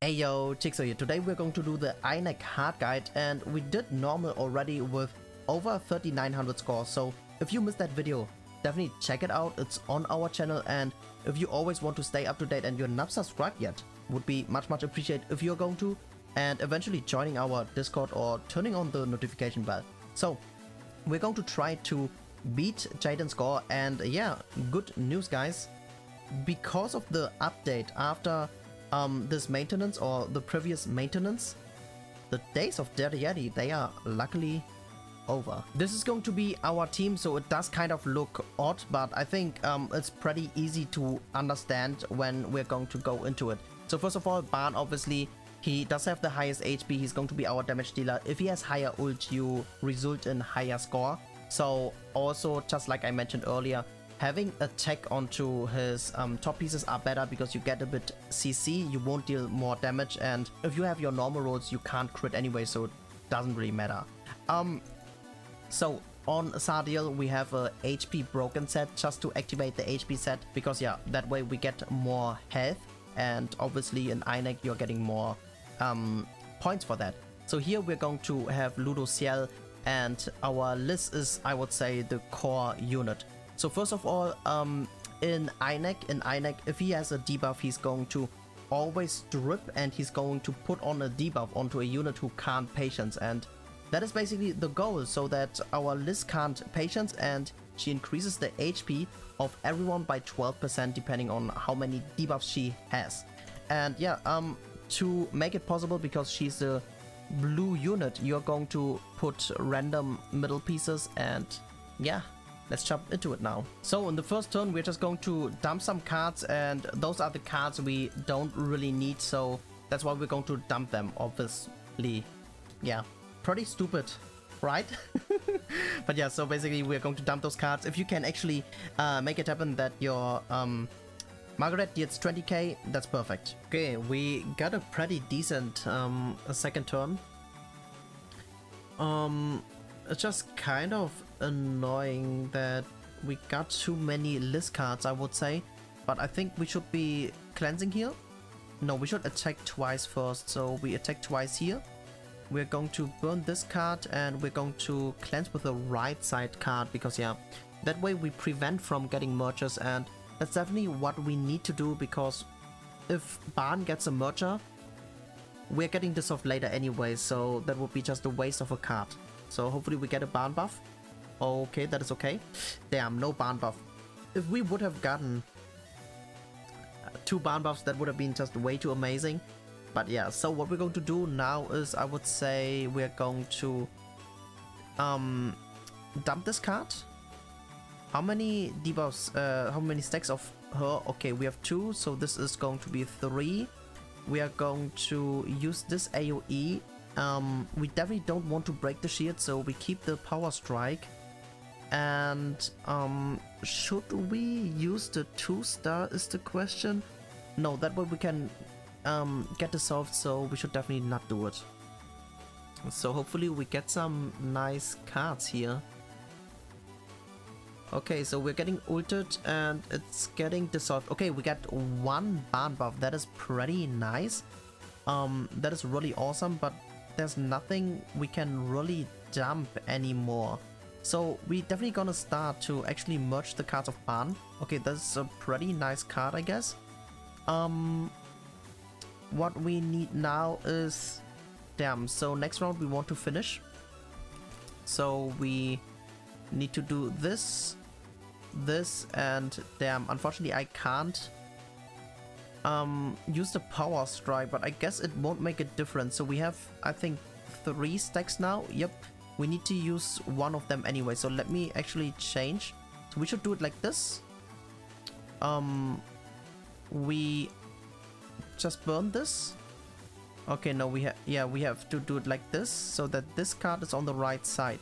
Hey yo, Chiksua here. Today we're going to do the EINEK hard guide, and we did normal already with over 3900 scores. So if you missed that video, definitely check it out. It's on our channel, and if you always want to stay up to date and you're not subscribed yet, would be much appreciated if you're going to, and eventually joining our Discord or turning on the notification bell. So we're going to try to beat Jaden's score, and yeah, good news guys. Because of the update after this maintenance or the previous maintenance, the days of Daddy Yeti, they are luckily over. This is going to be our team, so it does kind of look odd, but I think it's pretty easy to understand when we're going to go into it. So first of all, Barn, obviously, he does have the highest HP. He's going to be our damage dealer. If he has higher ult, you result in higher score. So also, just like I mentioned earlier, having attack onto his top pieces are better because you get a bit CC, you won't deal more damage, and if you have your normal rolls, you can't crit anyway, so it doesn't really matter. So on Sardiel, we have a HP broken set just to activate the HP set, because yeah, that way we get more health, and obviously in EINEK you're getting more points for that. So here we're going to have Ludo Ciel, and our list is, I would say, the core unit. So first of all, in EINEK, if he has a debuff, he's going to always drip, and he's going to put on a debuff onto a unit who can't patience, and that is basically the goal, so that our list can't patience, and she increases the HP of everyone by 12% depending on how many debuffs she has. And yeah, to make it possible, because she's a blue unit, you're going to put random middle pieces, and yeah, let's jump into it now. So in the first turn, we're just going to dump some cards, and those are the cards we don't really need, so that's why we're going to dump them, obviously. Yeah, pretty stupid, right? But yeah, so basically we're going to dump those cards. If you can actually make it happen that your Margaret gets 20k, that's perfect. Okay, we got a pretty decent second turn. It's just kind of annoying that we got too many list cards, I would say, but I think we should be cleansing here. No, we should attack twice first, so we attack twice here. We're going to burn this card, and we're going to cleanse with the right side card, because yeah, that way we prevent from getting mergers, and that's definitely what we need to do, because if Barn gets a merger, we're getting this off later anyway, so that would be just a waste of a card. So hopefully we get a Barn buff. Okay, that is okay. Damn, no Barn buff. If we would have gotten 2 Barn buffs, that would have been just way too amazing. But yeah, so what we're going to do now is, I would say we're going to dump this card. How many debuffs, how many stacks of her? Okay, we have 2, so this is going to be 3. We are going to use this AoE. We definitely don't want to break the shield, so we keep the power strike. And should we use the 2-star is the question. No, that way we can get dissolved, so we should definitely not do it. So hopefully we get some nice cards here. Okay, so we're getting ulted and it's getting dissolved. Okay, we got 1 Barn buff. That is pretty nice. That is really awesome, but there's nothing we can really dump anymore. So we definitely gonna start to actually merge the cards of Barn. Okay, that's a pretty nice card, I guess. What we need now is... Damn, so next round we want to finish. So we need to do this, and damn, unfortunately I can't use the power strike, but I guess it won't make a difference. So we have, I think, 3 stacks now. Yep, we need to use one of them anyway, so let me actually change. So we should do it like this. We just burn this. Okay, no, we have to do it like this, so that this card is on the right side.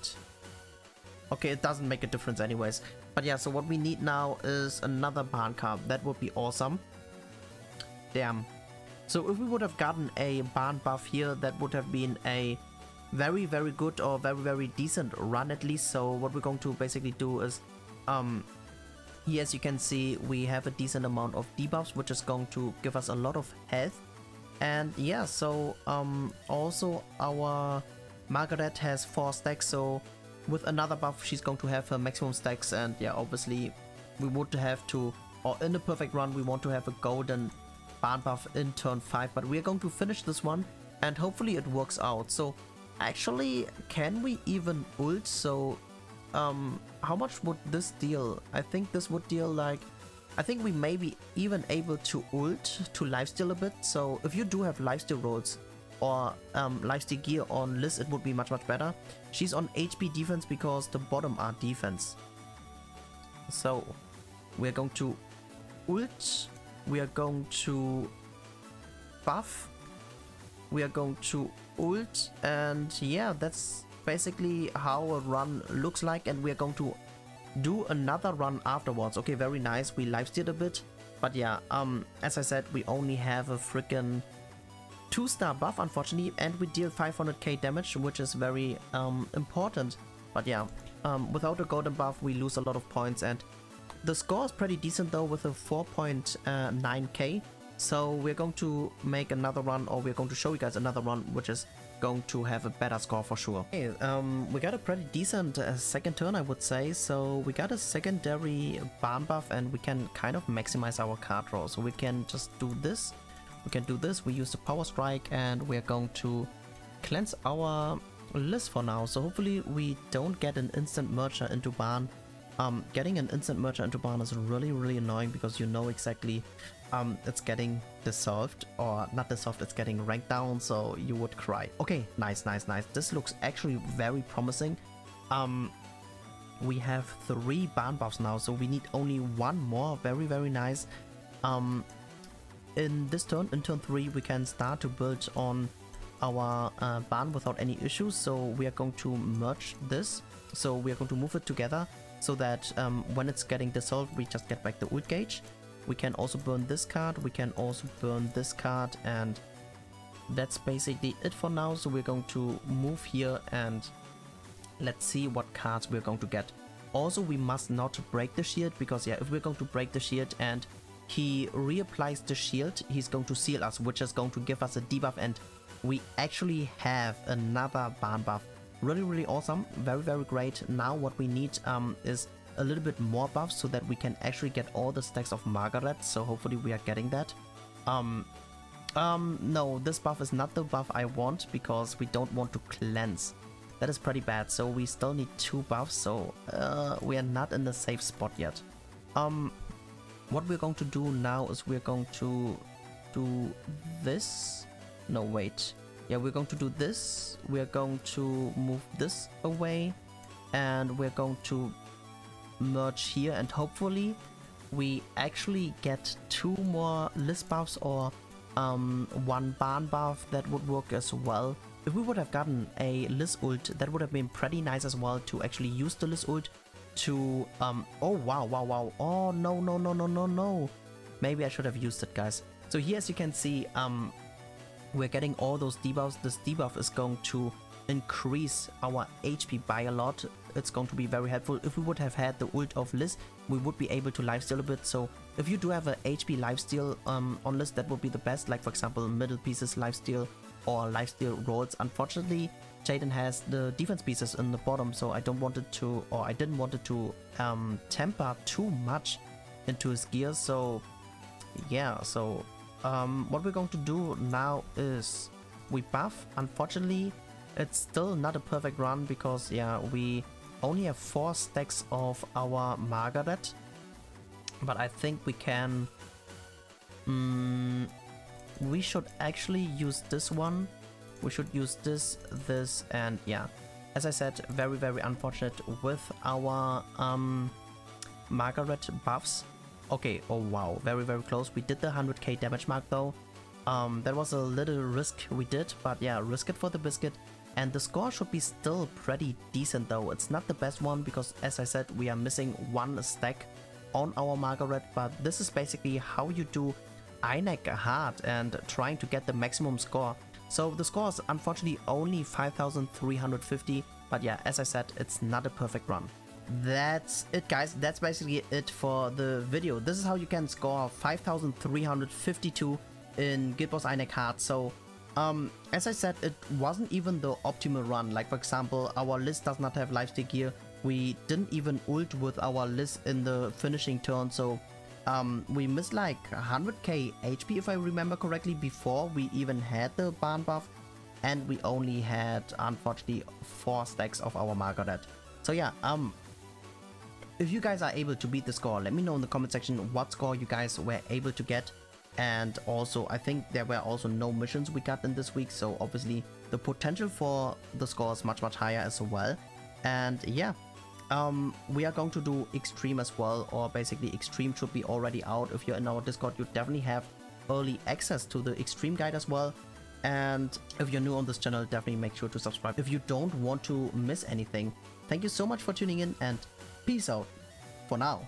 Okay, it doesn't make a difference anyways. But yeah, so what we need now is another Barn card. That would be awesome. Damn. So if we would have gotten a Barn buff here, that would have been a very good or very decent run at least. So what we're going to basically do is here, as you can see, we have a decent amount of debuffs, which is going to give us a lot of health. And yeah, so also our Margaret has 4 stacks, so with another buff she's going to have her maximum stacks. And yeah, obviously we would have to, or in a perfect run we want to have a golden barn buff in turn 5, but we are going to finish this one and hopefully it works out. So actually, can we even ult? So how much would this deal? I think this would deal like, I think we may be even able to ult to lifesteal a bit. So if you do have lifesteal rolls or lifesteal gear on Liz, it would be much better. She's on HP defense because the bottom are defense. So we're going to ult, we are going to buff, we are going to ult, and yeah, that's basically how a run looks like. And we are going to do another run afterwards. Okay, very nice, we lifestealed a bit, but yeah, as I said, we only have a freaking 2-star buff unfortunately, and we deal 500k damage, which is very important. But yeah, without a golden buff we lose a lot of points, and the score is pretty decent though with a 4.9k. So we're going to make another run, or we're going to show you guys another run which is going to have a better score for sure. Okay, we got a pretty decent second turn, I would say. So we got a secondary barn buff and we can kind of maximize our card draw. So we can just do this, we can do this, we use the power strike, and we're going to cleanse our list for now. So hopefully we don't get an instant merger into barn. Getting an instant merger into barn is really annoying because you know exactly it's getting dissolved, or not dissolved, it's getting ranked down, so you would cry. Okay, nice. This looks actually very promising. We have 3 barn buffs now, so we need only 1 more. Very nice. In this turn, in turn 3, we can start to build on our barn without any issues. So we are going to merge this, so we are going to move it together so that when it's getting dissolved we just get back the ult gauge. We can also burn this card, we can also burn this card, and that's basically it for now. So we're going to move here and let's see what cards we're going to get. Also, we must not break the shield, because yeah, if we're going to break the shield and he reapplies the shield, he's going to seal us, which is going to give us a debuff, and we actually have another barn buff. Really awesome, very great. Now what we need is a little bit more buffs so that we can actually get all the stacks of Margaret. So hopefully we are getting that. No, this buff is not the buff I want, because we don't want to cleanse. That is pretty bad. So we still need 2 buffs, so we are not in the safe spot yet. What we're going to do now is we're going to do this. No, wait. Yeah, we're going to do this. We're going to move this away, and we're going to merge here, and hopefully we actually get 2 more list buffs or 1 barn buff. That would work as well. If we would have gotten a list ult, that would have been pretty nice as well, to actually use the list ult to oh wow, oh no, maybe I should have used it, guys. So here, as you can see, we're getting all those debuffs. This debuff is going to increase our HP by a lot. It's going to be very helpful. If we would have had the ult of Liz, we would be able to lifesteal a bit. So if you do have a HP lifesteal on Liz, that would be the best. Like for example, middle pieces lifesteal or lifesteal rolls. Unfortunately, Jaden has the defense pieces in the bottom, so I don't want it to, or I didn't want it to temper too much into his gear. So yeah, so what we're going to do now is we buff. Unfortunately, it's still not a perfect run, because yeah, we only have 4 stacks of our Margaret, but I think we can we should actually use this one. We should use this, and yeah, as I said, very unfortunate with our Margaret buffs. Okay, oh wow, very close. We did the 100k damage mark though. That was a little risk we did, but yeah, risk it for the biscuit. And the score should be still pretty decent though. It's not the best one because, as I said, we are missing 1 stack on our Margaret, but this is basically how you do EINEK hard and trying to get the maximum score. So the score is unfortunately only 5,350, but yeah, as I said, it's not a perfect run. That's it, guys. That's basically it for the video. This is how you can score 5,352 in Guild Wars EINEK Hard. So as I said, it wasn't even the optimal run. Like for example, our list does not have lifesteal gear. We didn't even ult with our list in the finishing turn, so we missed like 100k HP if I remember correctly before we even had the ban buff, and we only had unfortunately 4 stacks of our Margaret. So yeah, if you guys are able to beat the score, let me know in the comment section what score you guys were able to get. And also, I think there were also no missions we got in this week, so obviously the potential for the score is much higher as well. And yeah, we are going to do Extreme as well, or basically Extreme should be already out. If you're in our Discord, you definitely have early access to the Extreme guide as well. And if you're new on this channel, definitely make sure to subscribe if you don't want to miss anything. Thank you so much for tuning in, and peace out for now.